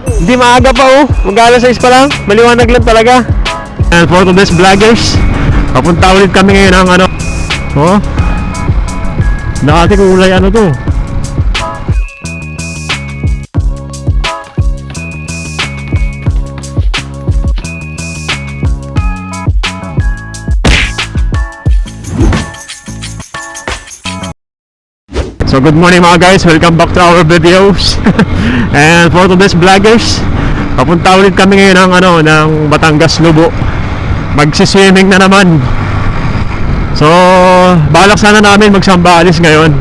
Hindi maaga pa oh. Mag-alas 6 pa lang. Maliwanag lang talaga. And for today's vloggers, papunta ulit kami ngayon ng ano. Oh. Nakati kulay ano to. So good morning mga guys, welcome back to our videos. And for today's vloggers, papunta ulit kami ngayon ng ano, ng Batangas Lubo. Magsiswimming na naman. So balak sana namin magsambaalis ngayon.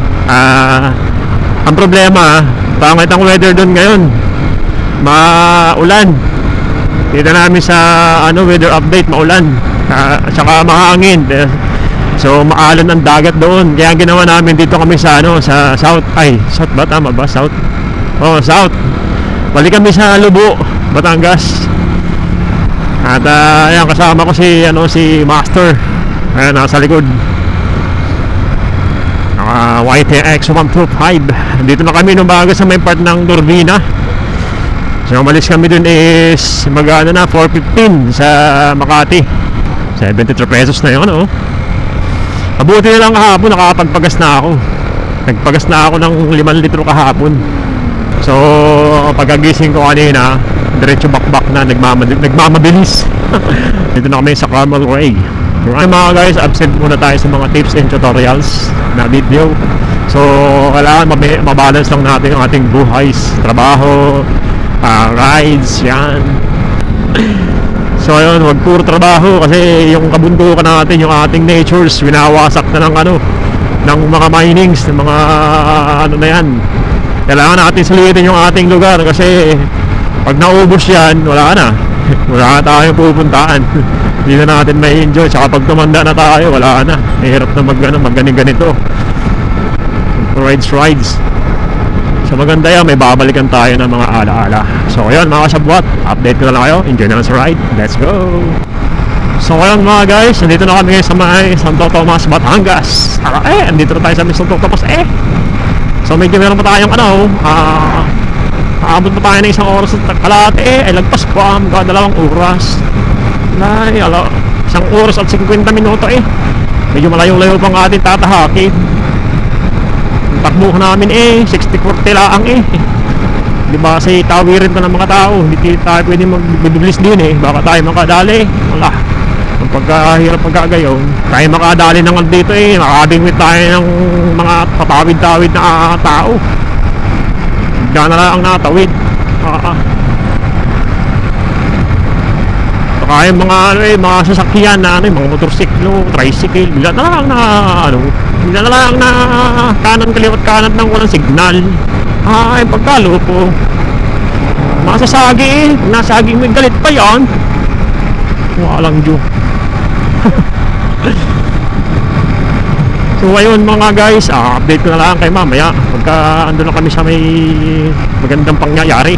Ang problema, pangit ang weather doon ngayon. Maulan. Dito namin sa ano, weather update, maulan. At saka mahangin. So maalan ang dagat doon. Kaya ginawa namin dito kami sa ano, sa south. Ay, south ba? Tama ba? South? Oh, south. Balik kami sa Lubo, Batangas. At ayan, kasama ko si ano, si Master. Ayan, nasa likod. YTX 125. Dito na kami nung bago sa may part ng Turbina. So umalis kami dun is magana na 4:15 sa Makati. 73 pesos na yun, ano. Mabuti na lang kahapon, nakakapagpagas na ako. Nagpagas na ako ng 5 litro kahapon. So pagkagising ko kanina, diretso bakbak na, nagmamabilis. Dito na kami sa Carmel Way. Alright mga guys, absent muna tayo sa mga tips and tutorials na video. So kailangan mabalance lang natin ang ating buhay, trabaho, rides, yan. So ayun, wag puro trabaho kasi yung kabundukan natin, yung ating natures, winawasak na ng ano, ng mga minings, ng mga ano na yan. Kailangan natin sulitin yung ating lugar kasi pag naubos yan, wala na. Wala na tayong pupuntaan. Hindi na natin may enjoy. Tsaka pag tumanda na tayo, wala na. Mahirap na mag-ganito. Rides. So maganda yan, may babalikan tayo ng mga alaala. So ayun mga kasabwat, update ko na lang kayo. Enjoy na lang sa ride, let's go. So ayun mga guys, nandito na kami sa may Santo Tomas, Batangas. Nandito na tayo sa may Santo Tomas. So medyo meron pa tayong ano, aabot pa tayo ng 1 oras at kalate. Lagpas pa, mga 2 oras. Ay, 1 oras at 50 minuto Medyo malayo-layo pang ating tatahakin. Takbo namin 60-40 lang diba kasi tawirin pa ng mga tao, hindi tayo pwede magbibilis din baka tayo makadali. Wala, ang pagkahirap pagkagayon tayo makadali ng dito makabingwit tayo ng mga patawid-tawid na tao. Bigla na lang ang natawid. Saka yung mga mga sasakyan na mga motorsiklo, tricycle, bigla na lang na kanan kaliwat kanan ng walang signal. Pagkaloko masasagi nasaging may galit pa yan. Walang Diyo. So ayun mga guys, update ko na lang kay mamaya pagka ando na kami sa may magandang pangyayari.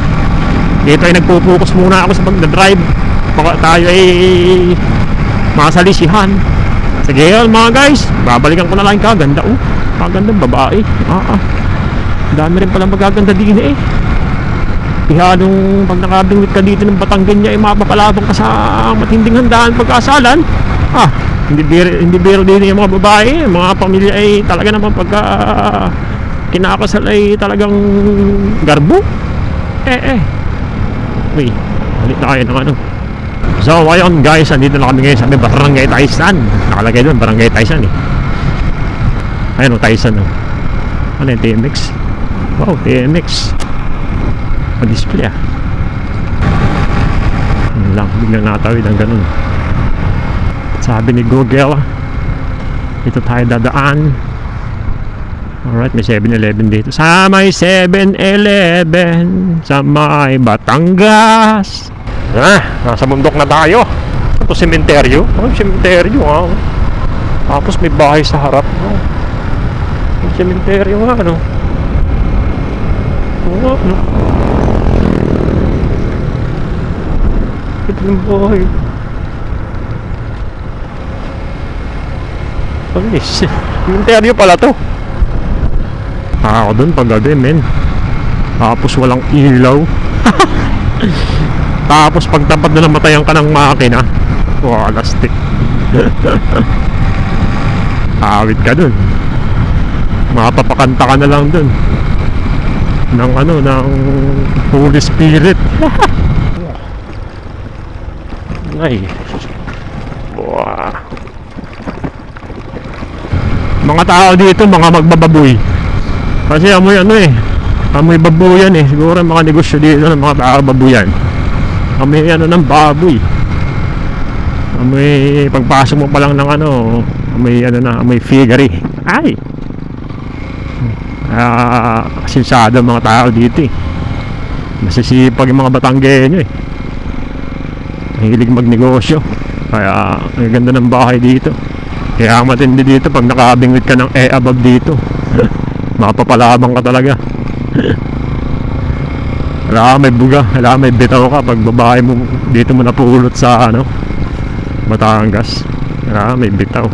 Dito ay nagpo-focus muna ako sa pagdadrive baka tayo ay masalisihan. Sige yun mga guys, babalikan ko na lang kaganda. Magandang babae. Dami rin palang magaganda din Ihalong pag nakabingwit ka dito ng Batanggen niya mapapalabang ka sa matinding handaan pagkasalan. Hindi biro din yung mga babae. Mga pamilya ay talaga naman pagka kinakasal ay talagang garbo. Uy, balik na kayo ng ano. So ayun guys, andito na kami ngayon sa Barangay Taysan. Nakalagay doon, Barangay Taysan Ayun Taysan Ano yung TMX? Wow, TMX pa-display lang, biglang natawid ang ganun. Sabi ni Google, dito tayo dadaan. Alright, may 7-Eleven dito. Sa may 7-Eleven sa may Batangas. Nasa bundok na tayo. Ito sementeryo. Sementeryo Tapos may bahay sa harap. Sementeryo Ito yung bahay. Sementeryo pala to. Ako dun pag gabi men. Tapos walang ilaw. Tapos pagtapat na namatayan ka ng makina, lastik. Awit ka dun. Mapapakanta ka na lang dun ng ng Holy Spirit. Ay. Wow. Mga tao dito, mga magbababoy. Kasi amoy amoy babuyan eh. Siguro mga negosyo dito ng mga tao babuyan. Amoy ng baboy. Amoy pagpasok mo pa lang ng amoy amoy figure. Ay. Sinsado mga tao dito eh. Masisipag yung mga Batanggenyo eh. Mahilig magnegosyo. Kaya ang ganda ng bahay dito. Kaya matindi dito pag nakabingwit ka ng above dito. Mapapalabang ka talaga. Wala may buga, wala may bitaw ka pag babae mo dito mo napulot sa Batangas. Wala may bitaw.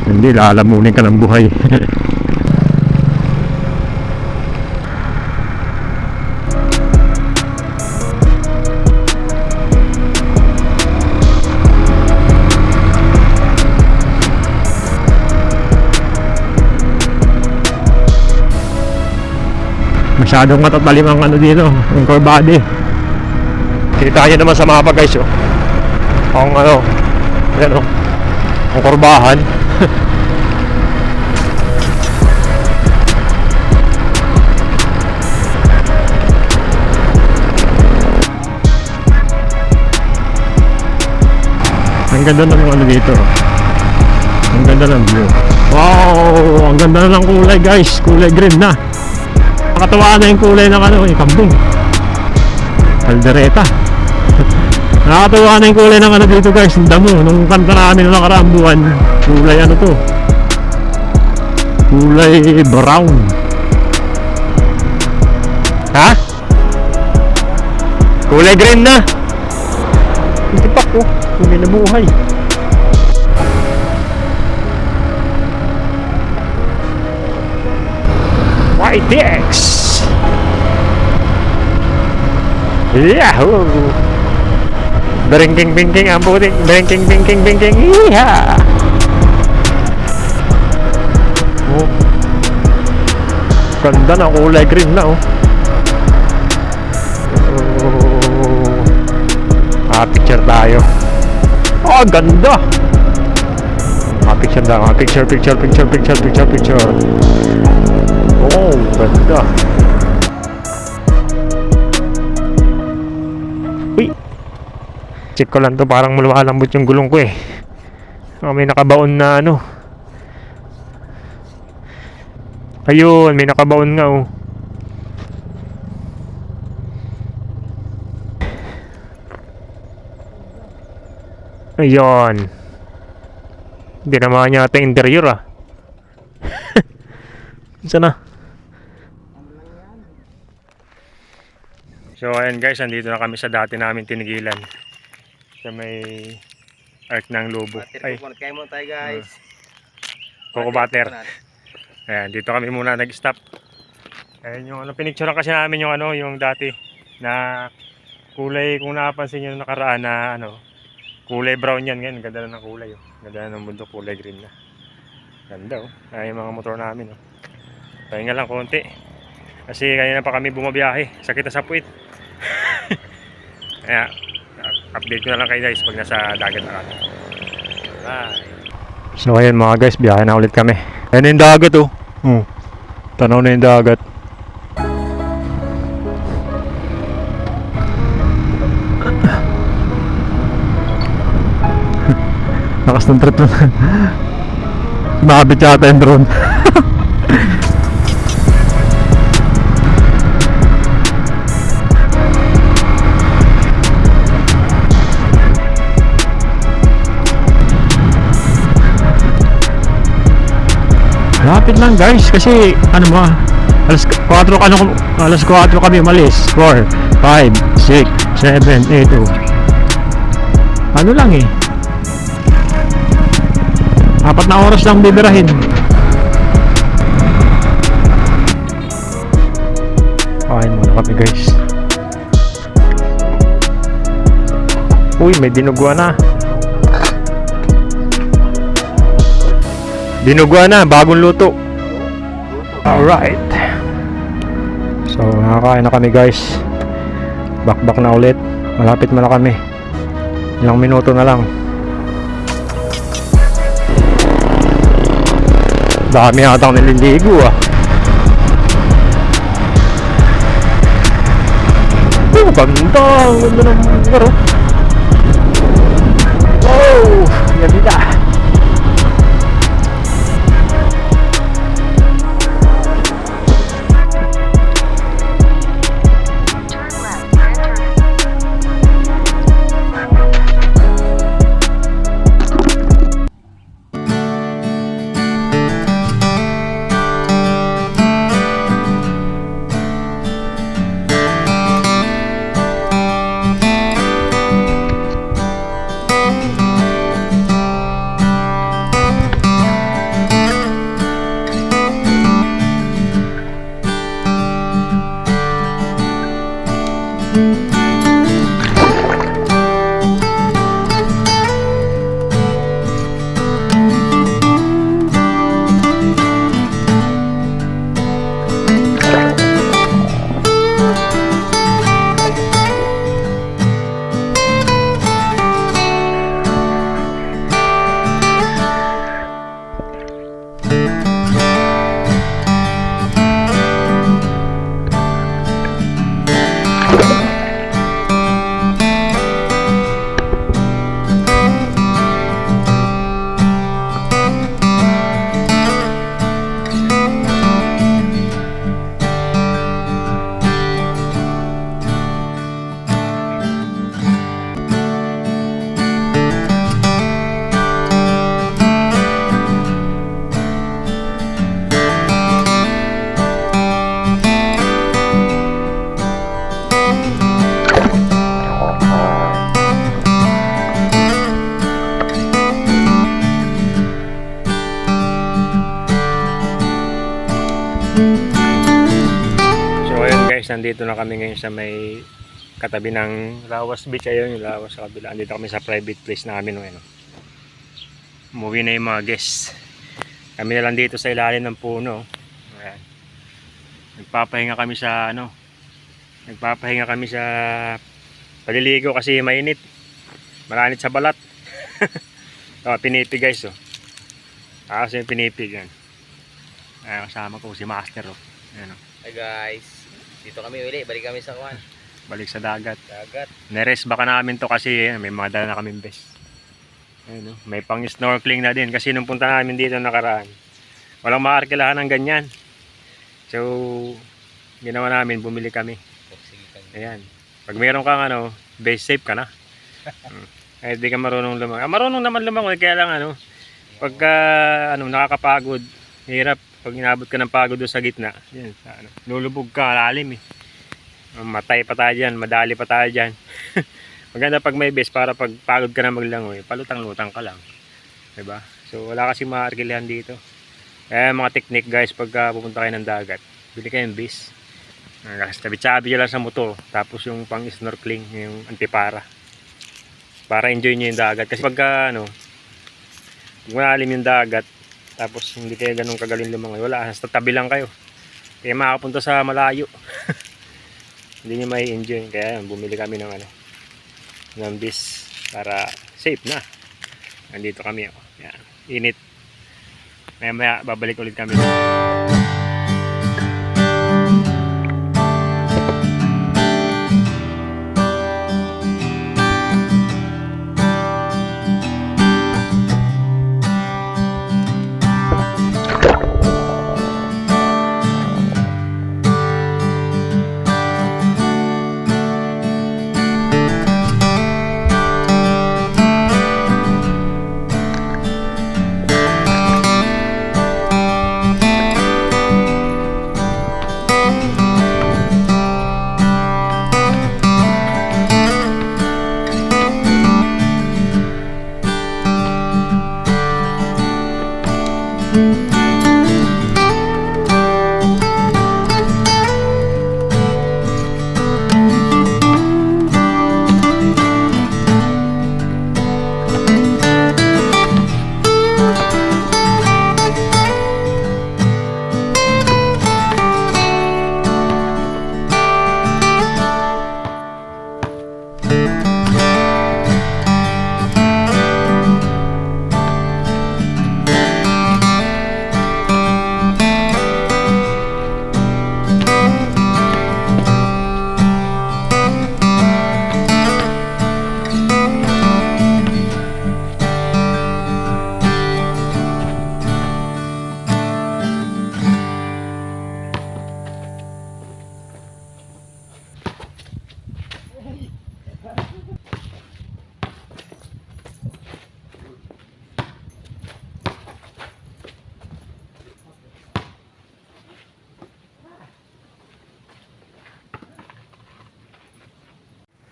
Hindi, lalamunin ka ng buhay. Masyadong matatalim ang dito, ang core body. Kita nyo naman sa mapa guys, ang yan ang kurbahan. Ang ganda ng dito. Ang ganda ng view. Wow, ang ganda na ng kulay guys, kulay green na. Nakatuwa na yung kulay ng kambing. Caldereta. Nakatuwa na yung kulay ng dito guys, ang damo. Nung kanta namin ng nakaraang buwan, kulay to, kulay brown. Ha? Kulay green na. Hindi pa ko, kulay na buhay. YTX. Yahoo! Bringking ang puting. Bringking. Iha! Oh. Ganda na, kulay green na picture tayo. Oh, ganda! Picture daw. Picture. Oh, ganda. Uy, check ko lang to, parang lumalambot yung gulong ko eh. May nakabaon na ayun, may nakabaon nga ayun. Hindi naman niya ata interior Saan na? So ayan guys, andito na kami sa dati namin tinigilan sa may arc ng Lobo. Ay, kayo muna tayo guys. Coco Butter. Ayan, dito kami muna nag-stop. Ayan yung pinicture kasi namin yung yung dati na kulay, kung napansin nyo nakaraan na kulay brown yan. Ngayon, ganda na ng kulay Ganda na ng bundok, kulay green na. Ganda Ayan yung mga motor namin Pahinga lang konti. Kasi kanina pa kami bumabiyahe. Sakit sa puwit. Kaya, update ko na lang kayo guys pag nasa dagat na kami. Bye. So ayan mga guys, biyahe na ulit kami. Ayan yung dagat Tanaw na yung dagat. Lakas ng trip na. Nakabit yata yung drone. Lapit lang guys, kasi alas 4 kami umalis. 4, 5, 6, 7, 8 lang 4 na oras lang bibirahin. Kain muna kami guys. Uy, may dinugwa na. Dinugwa na, bagong luto. Alright. So, nakakain na kami guys. Bakbak na ulit. Malapit na kami. Ilang minuto na lang. Dami atang nililigo ah. Oh, ganda! Ang ganda ng lugar oh. Wow! Ganda! Nandito na kami ngayon sa may katabi ng Lawas Beach. Ayun yung Lawas sa kabila. Nandito kami sa private place namin. Ano. Umuwi na yung mga guests. Kami na lang dito sa ilalim ng puno. Ayan. Nagpapahinga kami sa ano. Nagpapahinga kami sa paliligo kasi mainit. Maranit sa balat. Pinipi guys oh. Kasi yung pinipig yan. Ayan, kasama ko si Master oh. Ayan oh. Hi guys. Dito kami uli, balik kami sa kuwan. Balik sa dagat. Dagat. Neres baka namin to kasi may mga dala na kaming best. Ayun, no? May pang snorkeling na din kasi nung punta namin dito nakaraan. Walang maarkilahan ng ganyan. So, ginawa namin, bumili kami. Ayan. Pag meron kang ano, base safe ka na. Ay, di ka marunong lumangoy. Marunong naman lumangoy, kaya lang ano, pagka ano, nakakapagod, hirap. Pag inabot ka ng pagod doon sa gitna, yan, ano, lulubog ka, lalim eh. Matay pa tayo dyan, madali pa tayo dyan. Maganda pag may base para pag pagod ka na maglangoy, palutang-lutang ka lang. Diba? So wala kasi maarkilahan dito. Kaya mga technique guys, pagka pupunta kayo ng dagat, bili kayo ng base. Tabi-tabi lang sa motor, tapos yung pang snorkeling, yung antipara. Para enjoy nyo yung dagat. Kasi pagka ano, pag malalim yung dagat, tapos hindi kayo ganun kagaling lumangoy, wala, hasta tabi lang kayo. Kaya makapunta sa malayo. Hindi nyo may enjoy. Kaya bumili kami ng ano, ng bis para safe na. Nandito kami oh. Yan. Init. Maya babalik ulit kami.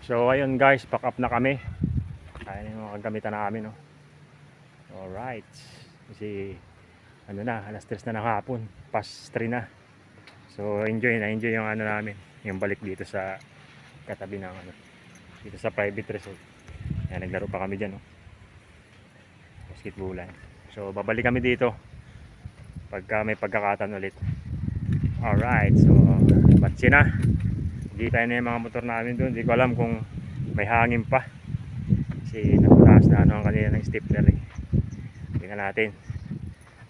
So ayun guys, pack up na kami. Kaya yung mga kagamitan namin, no. Alright. Kasi ano na, alas 3 na ng hapon, past 3 na. So enjoy yung ano namin, yung balik dito sa katabi ng ano, dito sa private resort. Ayan, naglaro pa kami dyan, no. Basketballan. So babalik kami dito pagka may pagkakataon ulit. Alright, so batsi na. Hindi tayo na yung mga motor namin doon. Hindi ko alam kung may hangin pa. Kasi nakataas na ano ang kanila ng stepler eh. Tingnan natin.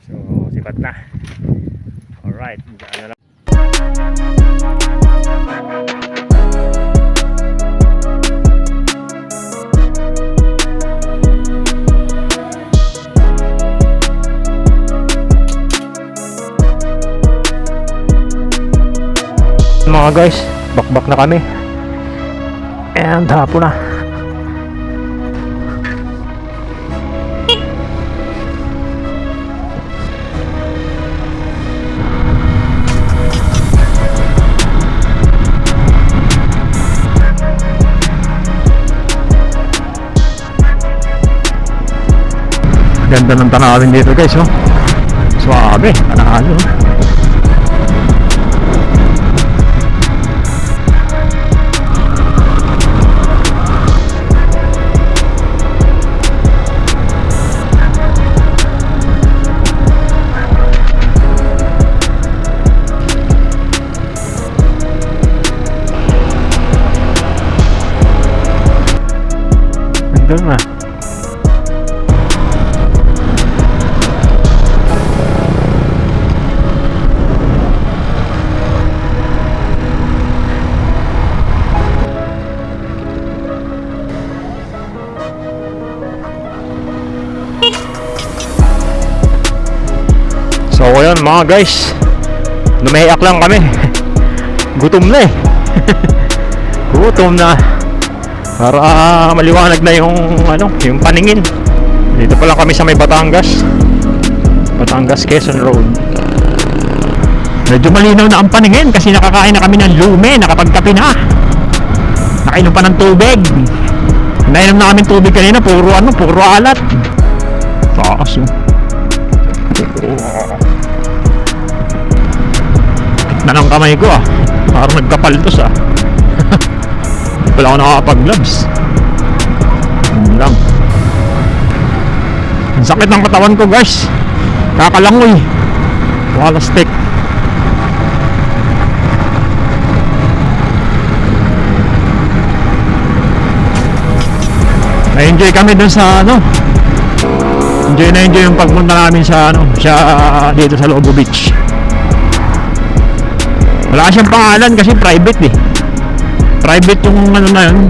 So sipat na. Alright, dyan na lang. Mga guys, bakbak na kami and hapon na. Ganda ng tanawin dito guys, oh. Suabe, panalo. Doon na. So ayun mga guys, lumayak lang kami. Gutom na eh. Gutom na. Para maliwanag na yung ano, yung paningin. Dito pa lang kami sa may Batangas. Batangas Quezon Road. Medyo malinaw na ang paningin kasi nakakain na kami ng lume, nakapagkape na. Nakainom pa ng tubig. Nainom na kami tubig kanina, puro alat. Taas oh. Na ng kamay ko ah. Parang nagkapaltos ah. Wala ako nakakapag-gloves. Yun lang. Ang sakit ng katawan ko guys. Kakalangoy. Wala stick. Na-enjoy kami dun sa ano. Enjoy yung pagpunta namin sa ano, dito sa Lobo Beach. Wala siyang pangalan kasi private eh. Private yung ano na yun.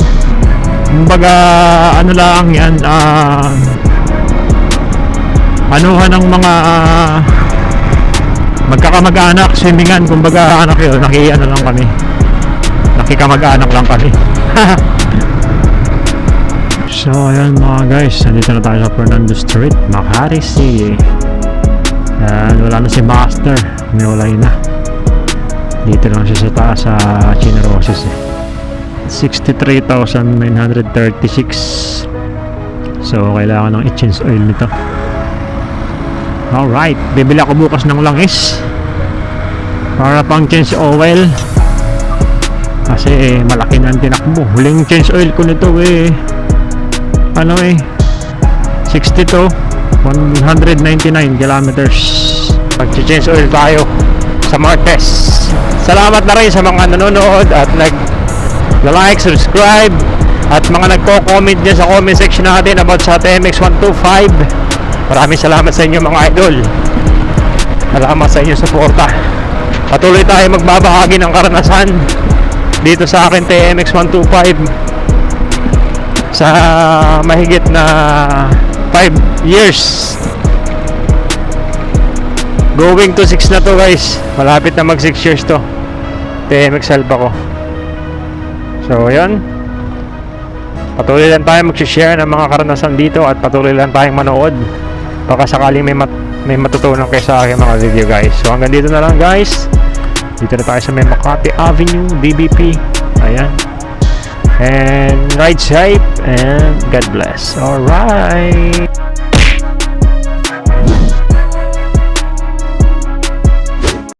Kumbaga ano lang yan, anuhan ng mga magkakamag-anak, swimingan, kumbaga anak yun, nakiano lang kami, nakikamag-anak lang kami. So ayan mga guys, nandito na tayo sa Fernando Street, Makati City. Yan, wala na si Master, umiwalay na. Dito lang siya sa taas sa Chineroses eh. 63,936. So kailangan ng i-change oil nito. Alright, bibili ako bukas ng langis para pang change oil kasi malaki na ang tinakbo. Huling change oil ko nito eh ano eh 62 199 kilometers. Pag-change oil tayo sa Martes. Salamat na rin sa mga nanonood at like, subscribe at mga nagko-comment dyan sa comment section natin about sa TMX 125. Maraming salamat sa inyo mga idol. Salamat sa inyong suporta. Patuloy tayo magbabahagi ng karanasan dito sa akin TMX 125 sa mahigit na 5 years. Going to 6 na to guys. Malapit na mag 6 years to. TMX Alba ko. So yun, patuloy lang tayo mag-share ng mga karanasan dito at patuloy lang tayong manood baka sakaling may matutunan kayo sa aking mga video guys. So hanggang dito na lang guys. Dito na tayo sa may Makati Avenue, DBP. Ayan. And ride safe and God bless. Alright.